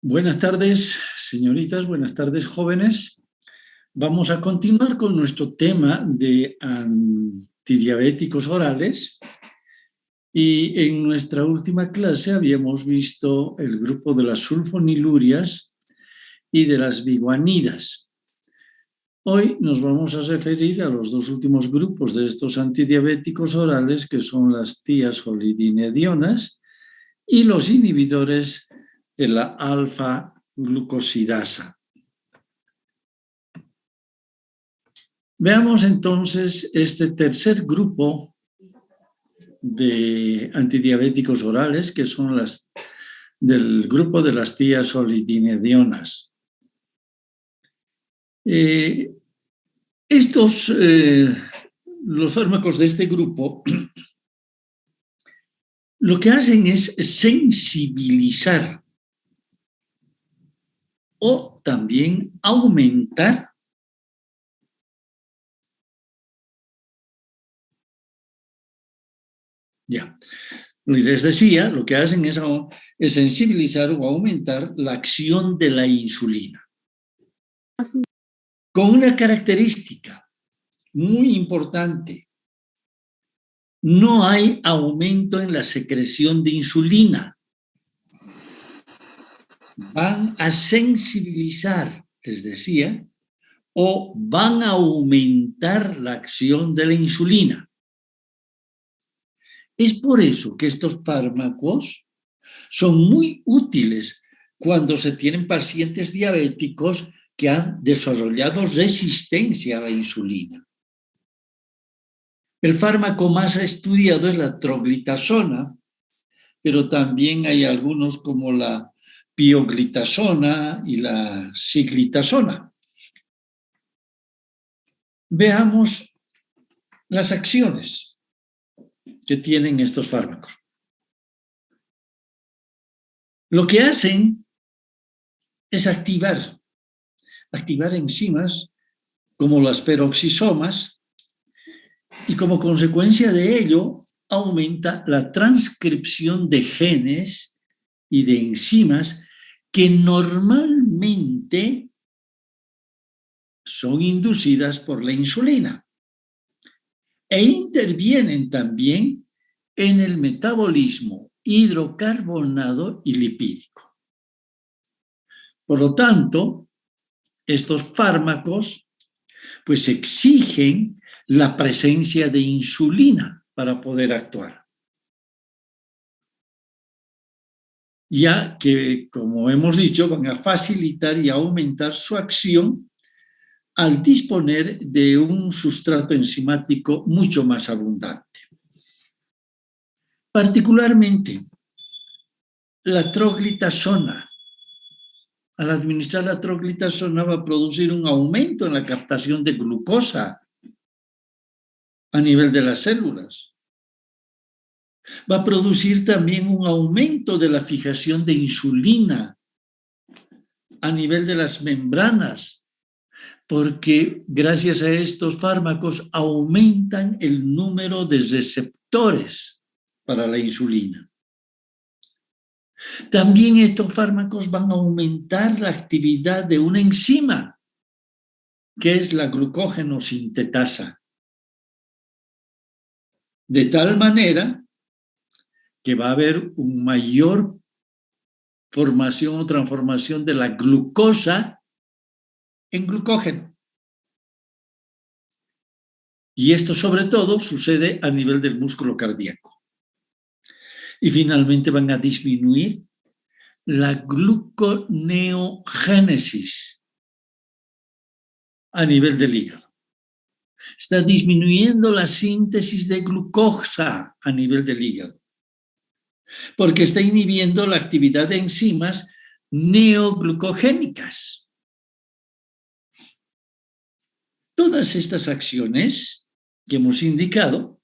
Buenas tardes, señoritas, buenas tardes, jóvenes. Vamos a continuar con nuestro tema de antidiabéticos orales. Y en nuestra última clase habíamos visto el grupo de las sulfonilurias y de las biguanidas. Hoy nos vamos a referir a los dos últimos grupos de estos antidiabéticos orales, que son las tiazolidinedionas y los inhibidores de la alfa-glucosidasa. Veamos entonces este tercer grupo de antidiabéticos orales, que son las del grupo de las tiazolidinedionas. Los fármacos de este grupo lo que hacen es sensibilizar o también aumentar les decía, lo que hacen es sensibilizar o aumentar la acción de la insulina. Con una característica muy importante: no hay aumento en la secreción de insulina. Van a sensibilizar, les decía, o van a aumentar la acción de la insulina. Es por eso que estos fármacos son muy útiles cuando se tienen pacientes diabéticos que han desarrollado resistencia a la insulina. El fármaco más estudiado es la troglitazona, pero también hay algunos como la pioglitazona y la siglitazona. Veamos las acciones que tienen estos fármacos. Lo que hacen es activar enzimas como las peroxisomas, y como consecuencia de ello aumenta la transcripción de genes y de enzimas que normalmente son inducidas por la insulina e intervienen también en el metabolismo hidrocarbonado y lipídico. Por lo tanto, estos fármacos pues exigen la presencia de insulina para poder actuar, ya que, como hemos dicho, van a facilitar y aumentar su acción al disponer de un sustrato enzimático mucho más abundante. Particularmente, la troglitazona. Al administrar la troglitazona va a producir un aumento en la captación de glucosa a nivel de las células. Va a producir también un aumento de la fijación de insulina a nivel de las membranas, porque gracias a estos fármacos aumentan el número de receptores para la insulina. También estos fármacos van a aumentar la actividad de una enzima, que es la glucógeno sintetasa, de tal manera que va a haber una mayor formación o transformación de la glucosa en glucógeno. Y esto sobre todo sucede a nivel del músculo cardíaco. Y finalmente van a disminuir la gluconeogénesis a nivel del hígado. Está disminuyendo la síntesis de glucosa a nivel del hígado, porque está inhibiendo la actividad de enzimas neoglucogénicas. Todas estas acciones que hemos indicado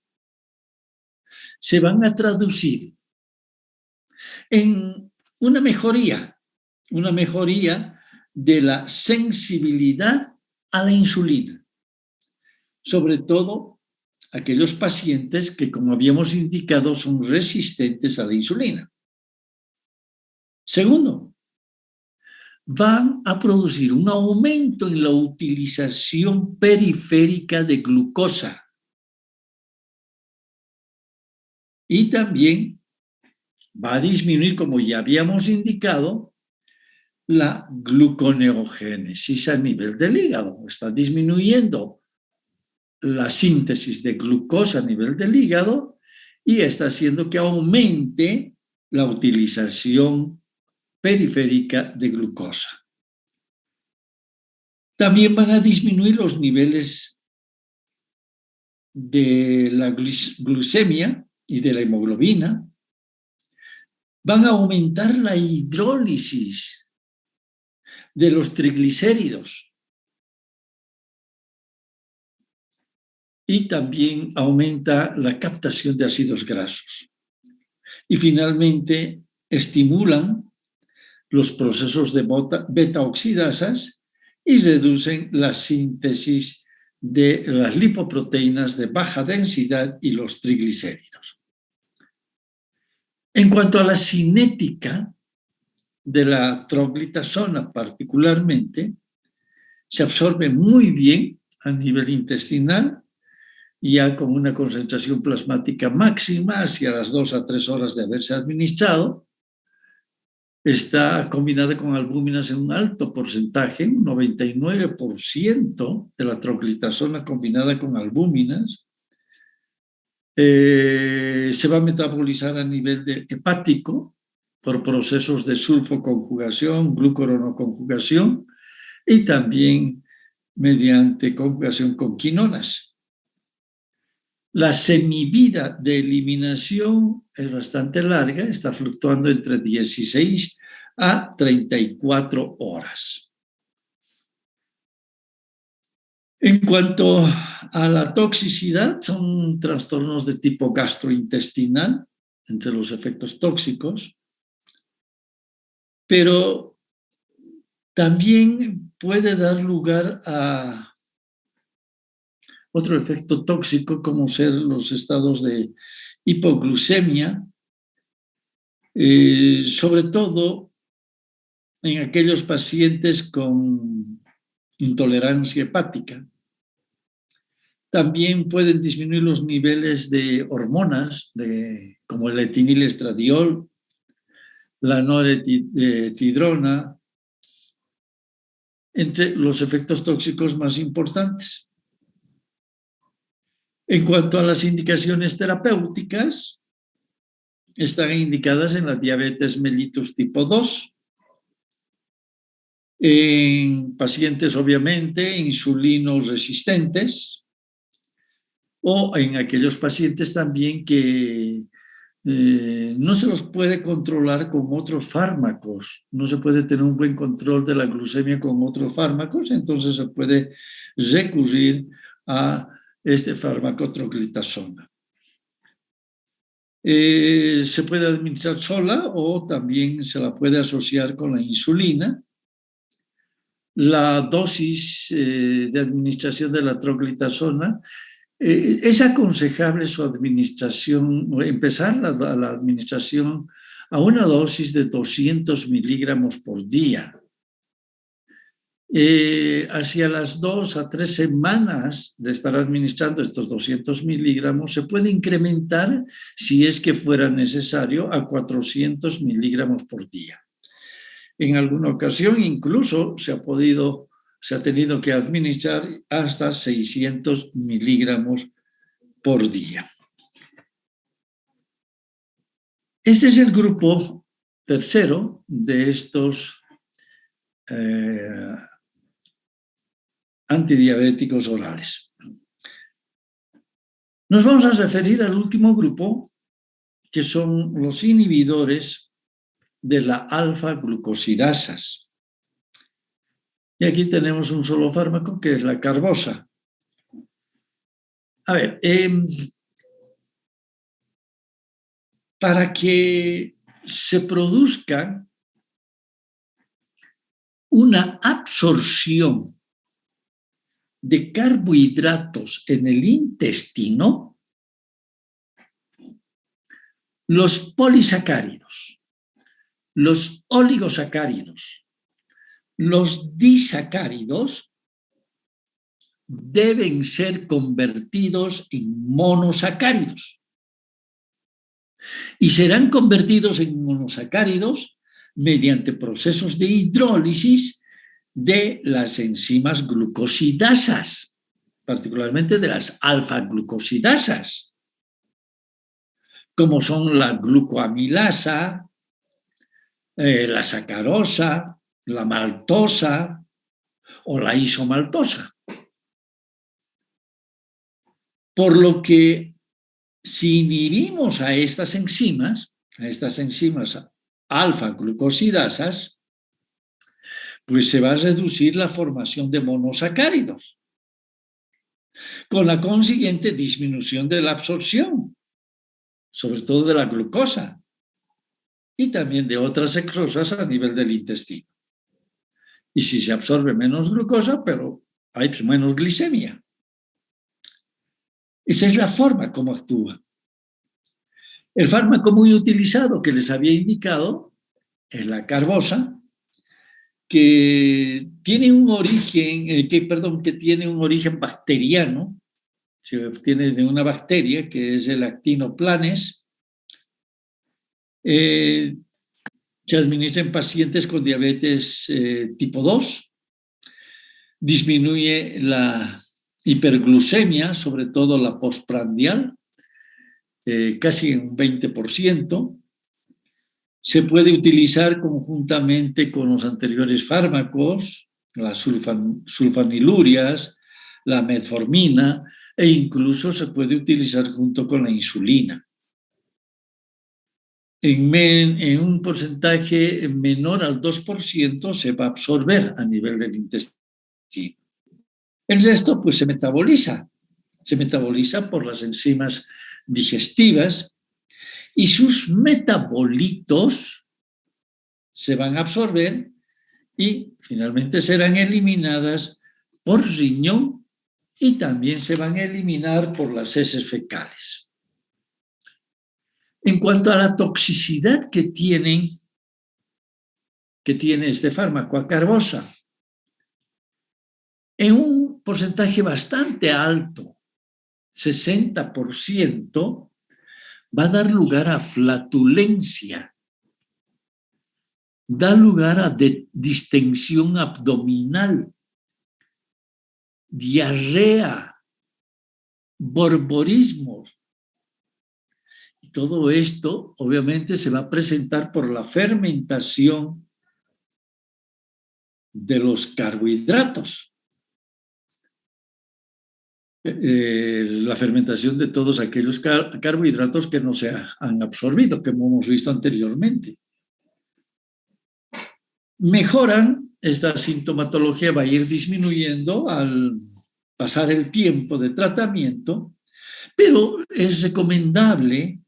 se van a traducir en una mejoría de la sensibilidad a la insulina, sobre todo aquellos pacientes que, como habíamos indicado, son resistentes a la insulina. Segundo, van a producir un aumento en la utilización periférica de glucosa. Y también va a disminuir, como ya habíamos indicado, la gluconeogénesis a nivel del hígado. Está disminuyendo la síntesis de glucosa a nivel del hígado y está haciendo que aumente la utilización periférica de glucosa. También van a disminuir los niveles de la glucemia y de la hemoglobina. Van a aumentar la hidrólisis de los triglicéridos. Y también aumenta la captación de ácidos grasos. Y finalmente estimulan los procesos de beta-oxidasas y reducen la síntesis de las lipoproteínas de baja densidad y los triglicéridos. En cuanto a la cinética de la troglitazona particularmente, se absorbe muy bien a nivel intestinal, ya con una concentración plasmática máxima hacia las 2 a 3 horas de haberse administrado. Está combinada con albúminas en un alto porcentaje, un 99% de la troglitazona combinada con albúminas. Se va a metabolizar a nivel hepático por procesos de sulfoconjugación, glucuronoconjugación y también mediante conjugación con quinonas. La semivida de eliminación es bastante larga, está fluctuando entre 16 a 34 horas. En cuanto a la toxicidad, son trastornos de tipo gastrointestinal, entre los efectos tóxicos, pero también puede dar lugar a otro efecto tóxico, como ser los estados de hipoglucemia, sobre todo en aquellos pacientes con intolerancia hepática. También pueden disminuir los niveles de hormonas, como el etinilestradiol, la noretidrona, entre los efectos tóxicos más importantes. En cuanto a las indicaciones terapéuticas, están indicadas en la diabetes mellitus tipo 2, en pacientes obviamente insulinos resistentes o en aquellos pacientes también que no se los puede controlar con otros fármacos, no se puede tener un buen control de la glucemia con otros fármacos, entonces se puede recurrir a este fármaco troglitazona. Se puede administrar sola o también se la puede asociar con la insulina. La dosis de administración de la troglitazona es aconsejable su administración, empezar la administración a una dosis de 200 miligramos por día. Hacia las 2 a 3 semanas de estar administrando estos 200 miligramos, se puede incrementar, si es que fuera necesario, a 400 miligramos por día. En alguna ocasión incluso se ha tenido que administrar hasta 600 miligramos por día. Este es el grupo tercero de estos antidiabéticos orales. Nos vamos a referir al último grupo, que son los inhibidores de la alfa-glucosidasas. Y aquí tenemos un solo fármaco, que es la carbosa. A ver, para que se produzca una absorción de carbohidratos en el intestino, los polisacáridos, los oligosacáridos, los disacáridos deben ser convertidos en monosacáridos. Y serán convertidos en monosacáridos mediante procesos de hidrólisis de las enzimas glucosidasas, particularmente de las alfa-glucosidasas, como son la glucoamilasa, la sacarosa, la maltosa o la isomaltosa. Por lo que si inhibimos a estas enzimas alfa-glucosidasas, pues se va a reducir la formación de monosacáridos, con la consiguiente disminución de la absorción, sobre todo de la glucosa, y también de otras sucrosas a nivel del intestino. Y si se absorbe menos glucosa, pero hay menos glicemia. Esa es la forma como actúa. El fármaco muy utilizado que les había indicado es la carbosa, que tiene un origen, que tiene un origen bacteriano, se obtiene de una bacteria que es el Actinoplanes. Se administra en pacientes con diabetes tipo 2, disminuye la hiperglucemia, sobre todo la postprandial, casi un 20%. Se puede utilizar conjuntamente con los anteriores fármacos, las sulfanilurias, la metformina, e incluso se puede utilizar junto con la insulina. En un porcentaje menor al 2% se va a absorber a nivel del intestino. El resto pues se metaboliza por las enzimas digestivas y sus metabolitos se van a absorber y finalmente serán eliminadas por riñón y también se van a eliminar por las heces fecales. En cuanto a la toxicidad que tiene este fármaco, acarbosa, en un porcentaje bastante alto, 60%, va a dar lugar a flatulencia, da lugar a distensión abdominal, diarrea, borborismo. Y todo esto, obviamente, se va a presentar por la fermentación de los carbohidratos. La fermentación de todos aquellos carbohidratos que no se han absorbido, que hemos visto anteriormente. Mejoran, esta sintomatología va a ir disminuyendo al pasar el tiempo de tratamiento, pero es recomendable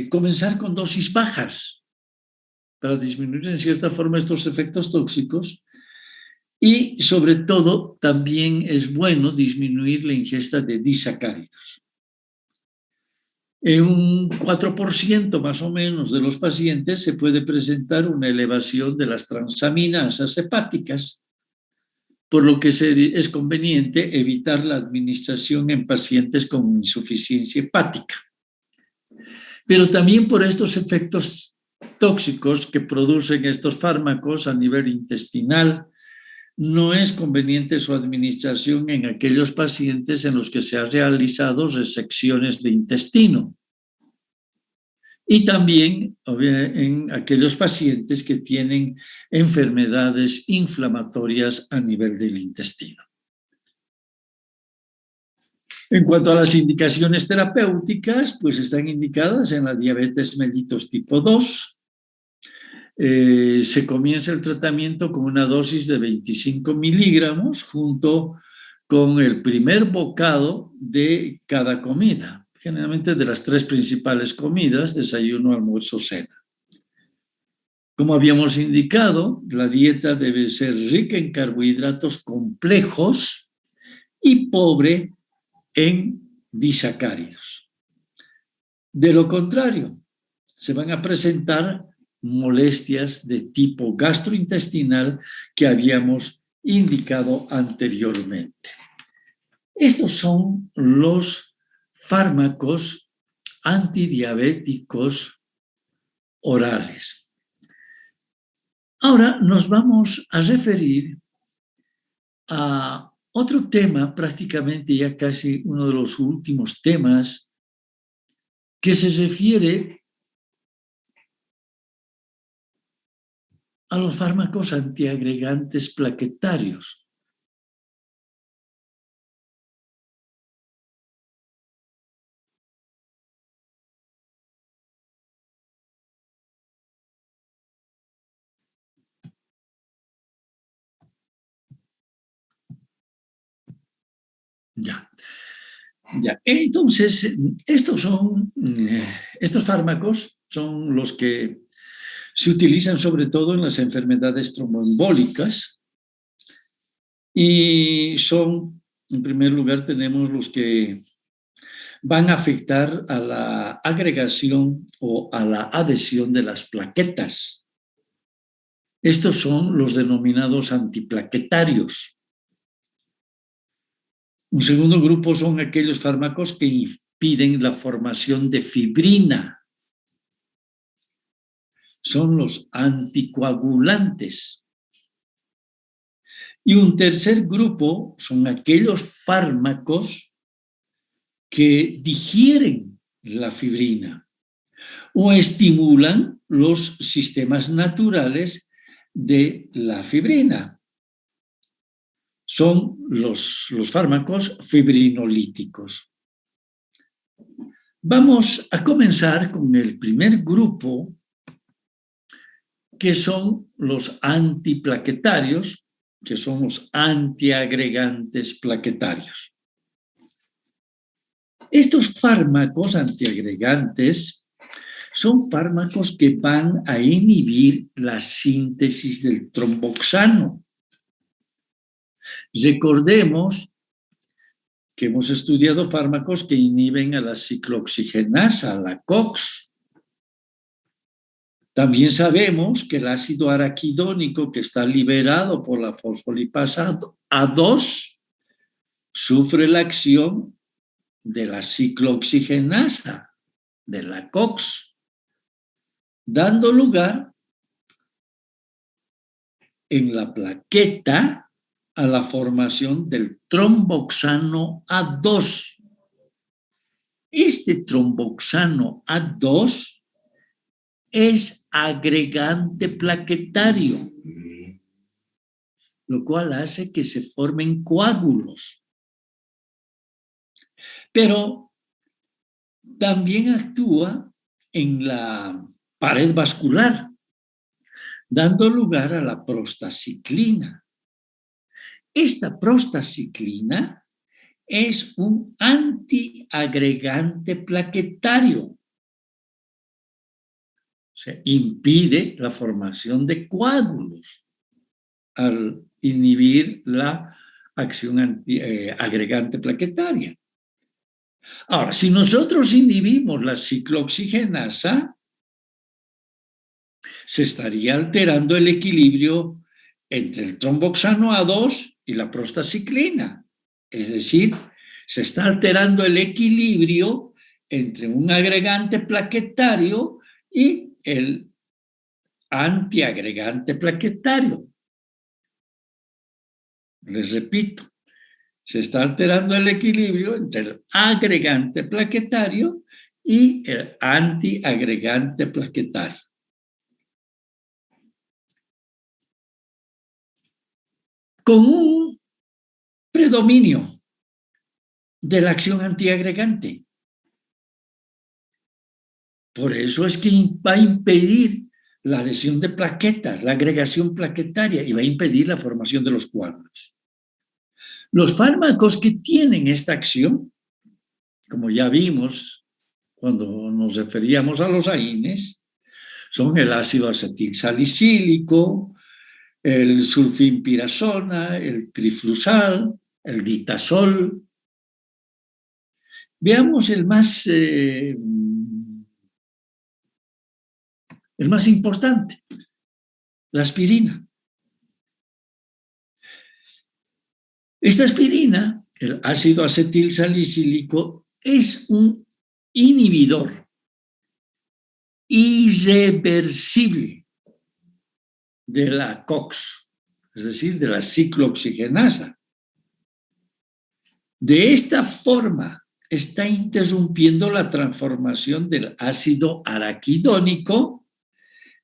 comenzar con dosis bajas para disminuir en cierta forma estos efectos tóxicos. Y sobre todo, también es bueno disminuir la ingesta de disacáridos. En un 4% más o menos de los pacientes se puede presentar una elevación de las transaminasas hepáticas, por lo que es conveniente evitar la administración en pacientes con insuficiencia hepática. Pero también por estos efectos tóxicos que producen estos fármacos a nivel intestinal, no es conveniente su administración en aquellos pacientes en los que se han realizado resecciones de intestino y también en aquellos pacientes que tienen enfermedades inflamatorias a nivel del intestino. En cuanto a las indicaciones terapéuticas, pues están indicadas en la diabetes mellitus tipo 2. Se comienza el tratamiento con una dosis de 25 miligramos junto con el primer bocado de cada comida, generalmente de las 3 principales comidas, desayuno, almuerzo, cena. Como habíamos indicado, la dieta debe ser rica en carbohidratos complejos y pobre en disacáridos. De lo contrario, se van a presentar molestias de tipo gastrointestinal que habíamos indicado anteriormente. Estos son los fármacos antidiabéticos orales. Ahora nos vamos a referir a otro tema, prácticamente ya casi uno de los últimos temas, que se refiere a los fármacos antiagregantes plaquetarios. Ya. Entonces, estos fármacos son los que se utilizan sobre todo en las enfermedades tromboembólicas y son, en primer lugar, tenemos los que van a afectar a la agregación o a la adhesión de las plaquetas. Estos son los denominados antiplaquetarios. Un segundo grupo son aquellos fármacos que impiden la formación de fibrina. Son los anticoagulantes. Y un tercer grupo son aquellos fármacos que digieren la fibrina o estimulan los sistemas naturales de la fibrina. Son los fármacos fibrinolíticos. Vamos a comenzar con el primer grupo, que son los antiplaquetarios, que son los antiagregantes plaquetarios. Estos fármacos antiagregantes son fármacos que van a inhibir la síntesis del tromboxano. Recordemos que hemos estudiado fármacos que inhiben a la ciclooxigenasa, a la COX. También sabemos que el ácido araquidónico que está liberado por la fosfolipasa A2 sufre la acción de la ciclooxigenasa, de la COX, dando lugar en la plaqueta a la formación del tromboxano A2. Este tromboxano A2 es agregante plaquetario, lo cual hace que se formen coágulos. Pero también actúa en la pared vascular, dando lugar a la prostaciclina. Esta prostaciclina es un antiagregante plaquetario. O sea, impide la formación de coágulos al inhibir la acción agregante plaquetaria. Ahora, si nosotros inhibimos la ciclooxigenasa, se estaría alterando el equilibrio entre el tromboxano A2 y la prostaciclina. Es decir, se está alterando el equilibrio entre un agregante plaquetario y el antiagregante plaquetario. Les repito, se está alterando el equilibrio entre el agregante plaquetario y el antiagregante plaquetario. Con un predominio de la acción antiagregante. Por eso es que va a impedir la adhesión de plaquetas, la agregación plaquetaria, y va a impedir la formación de los coágulos. Los fármacos que tienen esta acción, como ya vimos cuando nos referíamos a los AINES, son el ácido acetilsalicílico, el sulfinpirazona, el triflusal, el ditasol. Veamos el más el más importante, la aspirina. Esta aspirina, el ácido acetil salicílico, es un inhibidor irreversible de la COX, es decir, de la ciclooxigenasa. De esta forma, está interrumpiendo la transformación del ácido araquidónico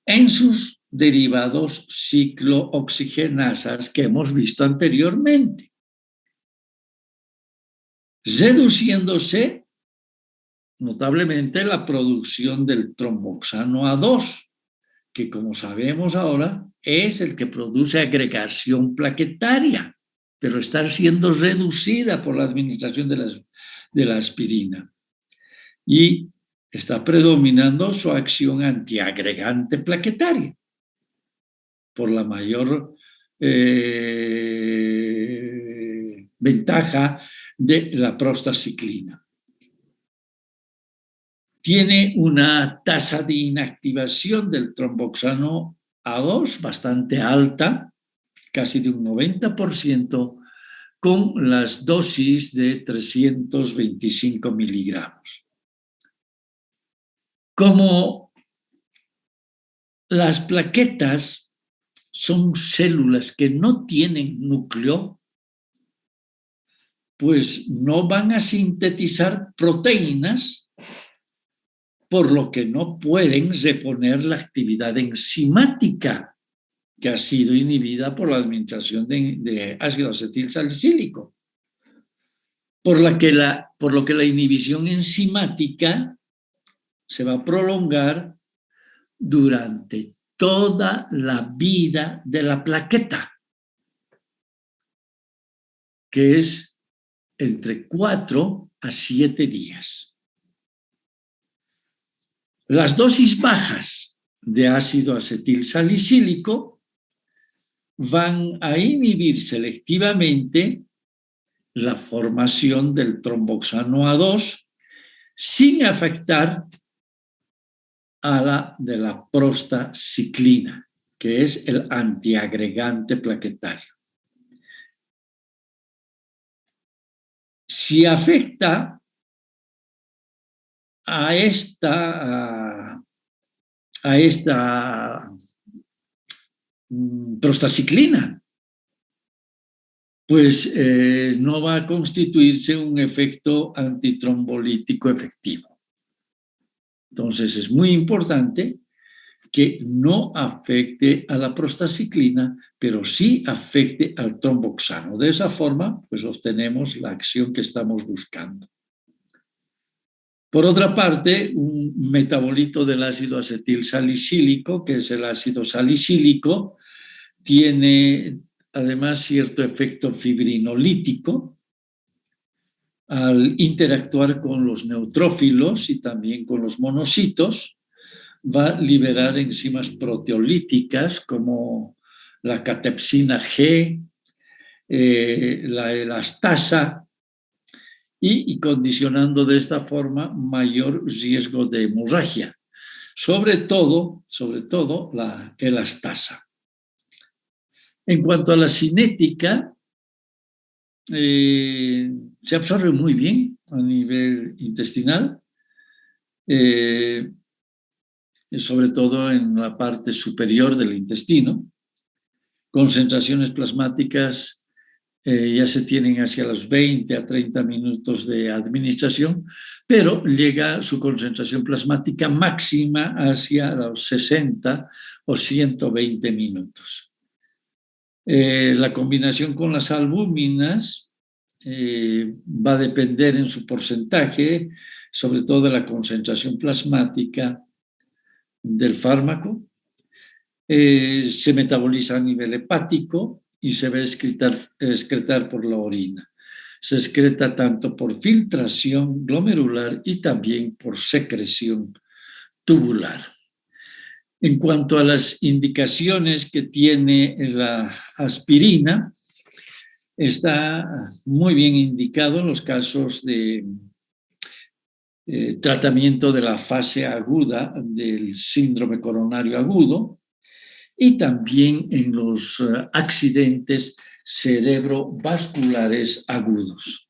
en sus derivados ciclooxigenasas que hemos visto anteriormente, reduciéndose notablemente la producción del tromboxano A2, que como sabemos ahora es el que produce agregación plaquetaria, pero está siendo reducida por la administración de la aspirina. Y está predominando su acción antiagregante plaquetaria por la mayor ventaja de la prostaciclina. Tiene una tasa de inactivación del tromboxano A2 bastante alta, casi de un 90%, con las dosis de 325 miligramos. Como las plaquetas son células que no tienen núcleo, pues no van a sintetizar proteínas, por lo que no pueden reponer la actividad enzimática que ha sido inhibida por la administración de ácido acetil salicílico. Por lo que la inhibición enzimática se va a prolongar durante toda la vida de la plaqueta, que es entre 4 a 7 días. Las dosis bajas de ácido acetil salicílico van a inhibir selectivamente la formación del tromboxano A2 sin afectar a la de la prostaciclina, que es el antiagregante plaquetario. Si afecta a esta prostaciclina, pues no va a constituirse un efecto antitrombolítico efectivo. Entonces es muy importante que no afecte a la prostaciclina, pero sí afecte al tromboxano. De esa forma, pues obtenemos la acción que estamos buscando. Por otra parte, un metabolito del ácido acetil salicílico, que es el ácido salicílico, tiene además cierto efecto fibrinolítico al interactuar con los neutrófilos y también con los monocitos. Va a liberar enzimas proteolíticas como la catepsina G, la elastasa, y condicionando de esta forma mayor riesgo de hemorragia, sobre todo la elastasa. En cuanto a la cinética, se absorbe muy bien a nivel intestinal, sobre todo en la parte superior del intestino. Concentraciones plasmáticas ya se tienen hacia los 20 a 30 minutos de administración, pero llega su concentración plasmática máxima hacia los 60 o 120 minutos. La combinación con las albúminas va a depender en su porcentaje, sobre todo de la concentración plasmática del fármaco. Se metaboliza a nivel hepático y se va a excretar por la orina. Se excreta tanto por filtración glomerular y también por secreción tubular. En cuanto a las indicaciones que tiene la aspirina, está muy bien indicado en los casos de tratamiento de la fase aguda del síndrome coronario agudo y también en los accidentes cerebrovasculares agudos.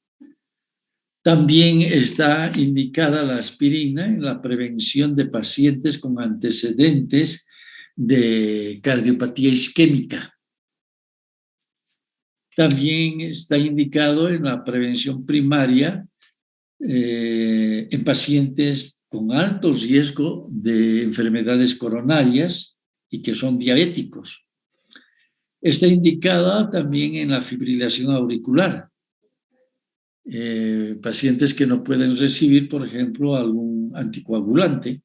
También está indicada la aspirina en la prevención de pacientes con antecedentes de cardiopatía isquémica. También está indicado en la prevención primaria en pacientes con alto riesgo de enfermedades coronarias y que son diabéticos. Está indicada también en la fibrilación auricular. Pacientes que no pueden recibir, por ejemplo, algún anticoagulante,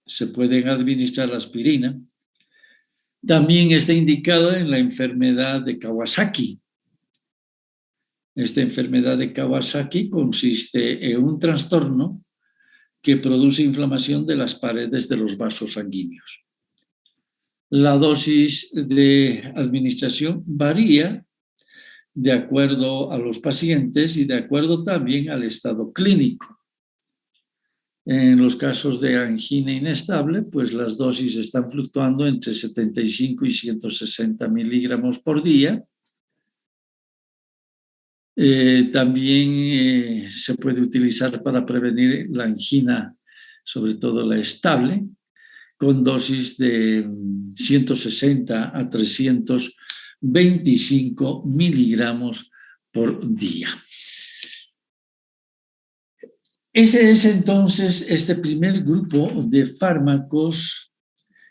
se pueden administrar la aspirina. También está indicada en la enfermedad de Kawasaki. Esta enfermedad de Kawasaki consiste en un trastorno que produce inflamación de las paredes de los vasos sanguíneos. La dosis de administración varía de acuerdo a los pacientes y de acuerdo también al estado clínico. En los casos de angina inestable, pues las dosis están fluctuando entre 75 y 160 miligramos por día. También se puede utilizar para prevenir la angina, sobre todo la estable, con dosis de 160 a 325 miligramos por día. Ese es entonces este primer grupo de fármacos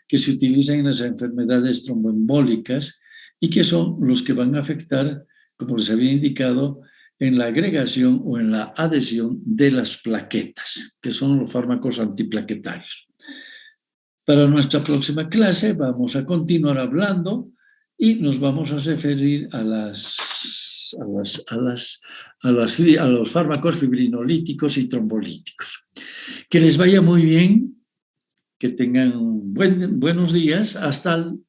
que se utilizan en las enfermedades tromboembólicas y que son los que van a afectar, como les había indicado, en la agregación o en la adhesión de las plaquetas, que son los fármacos antiplaquetarios. Para nuestra próxima clase vamos a continuar hablando y nos vamos a referir a los fármacos fibrinolíticos y trombolíticos. Que les vaya muy bien, que tengan buenos días hasta el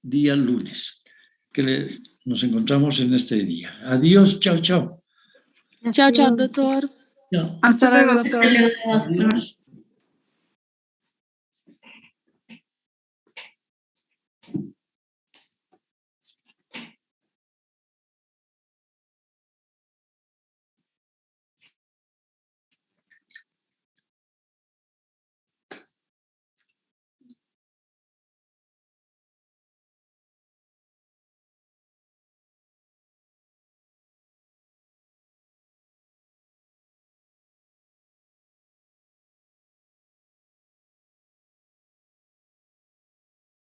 día lunes, nos encontramos en este día. Adiós, chao, chao. Chao, chao, doctor. Chao. Hasta luego, doctor. Adiós.